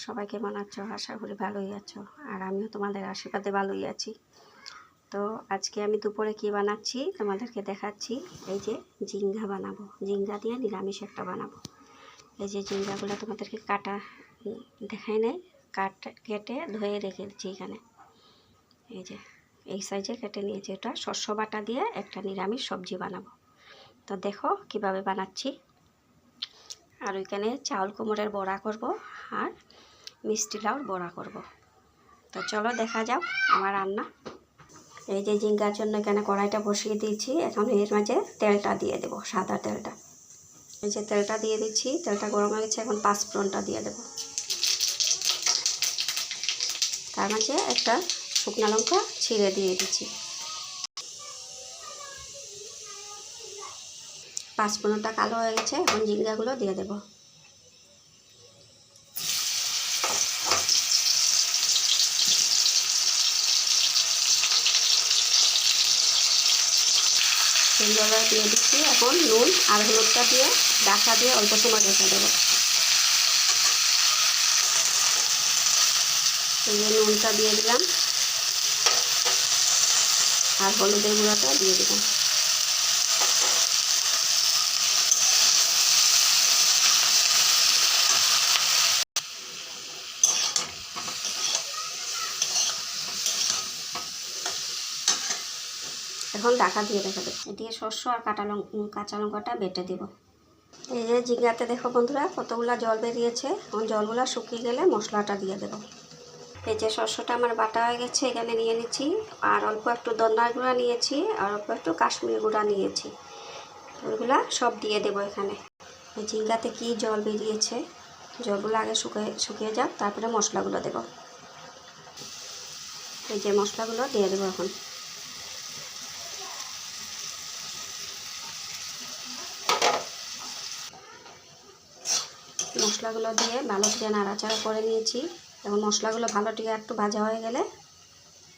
সবাই কেমন আছো? আশা করি ভালোই আছো। আর আমিও তোমাদের আশীর্বাদে ভালোই আছি। তো আজকে আমি দুপুরে কি বানাচ্ছি তোমাদেরকে দেখাচ্ছি। এই যে ঝিঙ্গা বানাবো, ঝিঙ্গা দিয়ে নিরামিষ একটা বানাবো। এই যে ঝিঙ্গাগুলো তোমাদেরকে কাটা দেখাই নাই, কেটে ধুয়ে রেখে দিচ্ছি এখানে। এই যে এই সাইজে কেটে নিয়েছি। এটা শস্য বাটা দিয়ে একটা নিরামিষ সবজি বানাবো। তো দেখো কিভাবে বানাচ্ছি। আর ওইখানে চাউল কুমড়ের বড়া করব আর মিষ্টি লাউর বড়া করব। তো চলো দেখা যাও আমার রান্না। এই যে ঝিঙ্গার জন্য এখানে কড়াইটা বসিয়ে দিয়েছি। এখন এর মাঝে তেলটা দিয়ে দেবো, সাদা তেলটা। এই যে তেলটা দিয়ে দিচ্ছি, তেলটা গরম হয়ে গেছে। এখন পাঁচফোড়নটা দিয়ে দেবো। তার মাঝে একটা শুকনো লঙ্কা ছিঁড়ে দিয়ে দিচ্ছি। পাঁচফোড়নটা কালো হয়ে গেছে। এখন ঝিঙ্গাগুলো দিয়ে দেবো। ঝিঙ্গাগুলো দিয়ে দিচ্ছি। এখন নুন আর হলুদটা দিয়ে ঢাকা দিয়ে অল্প সময় রেখে দেবো। এই যে নুনটা দিয়ে দিলাম আর হলুদের গুঁড়োটা দিয়ে দিলাম। এখন ঢাকা দিয়ে রেখে দেবো। দিয়ে শস্য আর কাঁচা লঙ্কাটা বেটে দেবো। এই যে ঝিঙ্গাতে দেখো বন্ধুরা কতগুলা জল বেরিয়েছে। এখন জলগুলা শুকিয়ে গেলে মশলাটা দিয়ে দেবো। এই যে শস্যটা আমার বাটা হয়ে গেছে, এখানে নিয়ে নিচ্ছি। আর অল্প একটু ধনিয়ার গুঁড়া নিয়েছি আর অল্প একটু কাশ্মীরি গুঁড়া নিয়েছি। ওইগুলা সব দিয়ে দেবো এখানে। এই ঝিঙ্গাতে কি জল বেরিয়েছে, জলগুলো আগে শুকিয়ে যাক, তারপরে মশলাগুলো দেবো। এই যে মশলাগুলো দিয়ে দেবো এখন। মশলাগুলো দিয়ে ভালো করে নাড়াচাড়া করে নিয়েছি। এখন মশলাগুলো ভালো করে একটু ভাজা হয়ে গেলে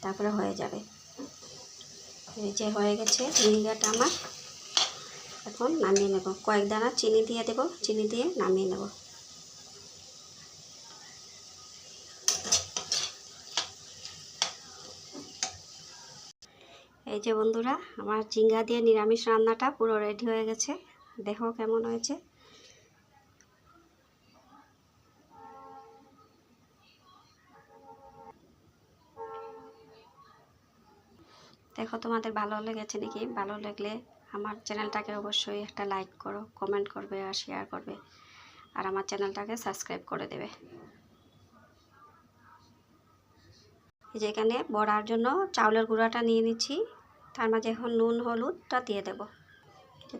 তারপরে হয়ে যাবে। এই যে হয়ে গেছে ঝিঙ্গাটা আমার। এখন নামিয়ে নেব। কয়েক দানা চিনি দিয়ে দেব, চিনি দিয়ে নামিয়ে নেব। এই যে বন্ধুরা আমার ঝিঙ্গা দিয়ে নিরামিষ রান্নাটা পুরো রেডি হয়ে গেছে। দেখো কেমন হয়েছে। দেখো তোমাদের ভালো লেগেছে নাকি? ভালো লাগলে আমার চ্যানেলটাকে অবশ্যই একটা লাইক করো, কমেন্ট করবে আর শেয়ার করবে। আর আমার চ্যানেলটাকে সাবস্ক্রাইব করে দেবে। এই যে এখানে বড়ার জন্য চাউলের গুঁড়াটা নিয়ে নিচ্ছি। তার মাঝে এখন নুন হলুদটা দিয়ে দেবো।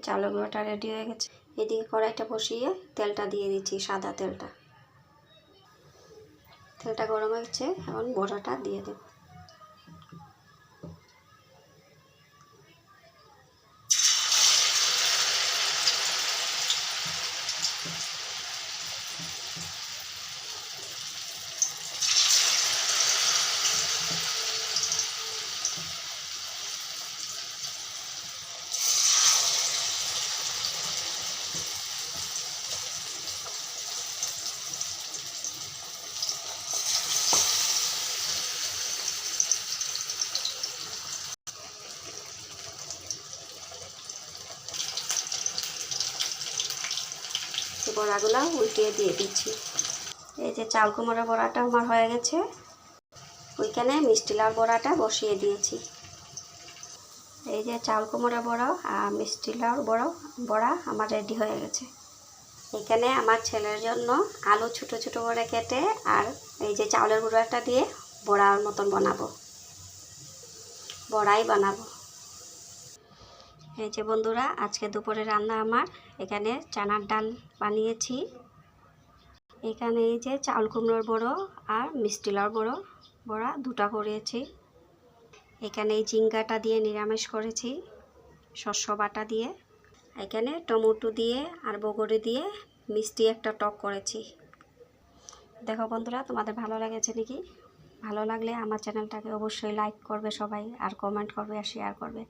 চাউলের গুঁড়াটা রেডি হয়ে গেছে। এদিকে কড়াইটা বসিয়ে তেলটা দিয়ে দিচ্ছি, সাদা তেলটা। তেলটা গরম হয়ে গেছে। এখন বড়াটা দিয়ে দেবো। বড়াগুলো উল্টিয়ে দিয়ে দিচ্ছি। এই যে চাল কুমড়া বড়াটা আমার হয়ে গেছে। ওইখানে মিষ্টি লাউর বড়াটা বসিয়ে দিয়েছি। এই যে চাল কুমড়া বড়া আর মিষ্টি লাউর বড়া আমার রেডি হয়ে গেছে। এখানে আমার ছেলের জন্য আলু ছোট ছোট করে কেটে আর এই যে চাউলের গুঁড়াটা দিয়ে বড়ার মতন বড়াই বানাবো। এই যে বন্ধুরা আজকে দুপুরে রান্না আমার। এখানে চানার ডাল বানিয়েছি। এখানে এই যে চাউল কুমড়োর বড়ো আর মিষ্টি লাউর বড়া দুটা করেছি। এখানে এই ঝিঙ্গাটা দিয়ে নিরামিষ করেছি শস্য বাটা দিয়ে। এখানে টমেটো দিয়ে আর বগরি দিয়ে মিষ্টি একটা টক করেছি। দেখো বন্ধুরা তোমাদের ভালো লেগেছে নাকি? ভালো লাগলে আমার চ্যানেলটাকে অবশ্যই লাইক করবে সবাই, আর কমেন্ট করবে আর শেয়ার করবে।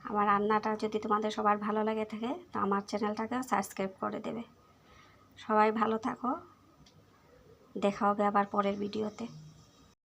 আমার রান্নাটা যদি তোমাদের সবার ভালো লেগে থাকে তো আমার চ্যানেলটাকে সাবস্ক্রাইব করে দেবে। সবাই ভালো থাকো, দেখা হবে আবার পরের ভিডিওতে।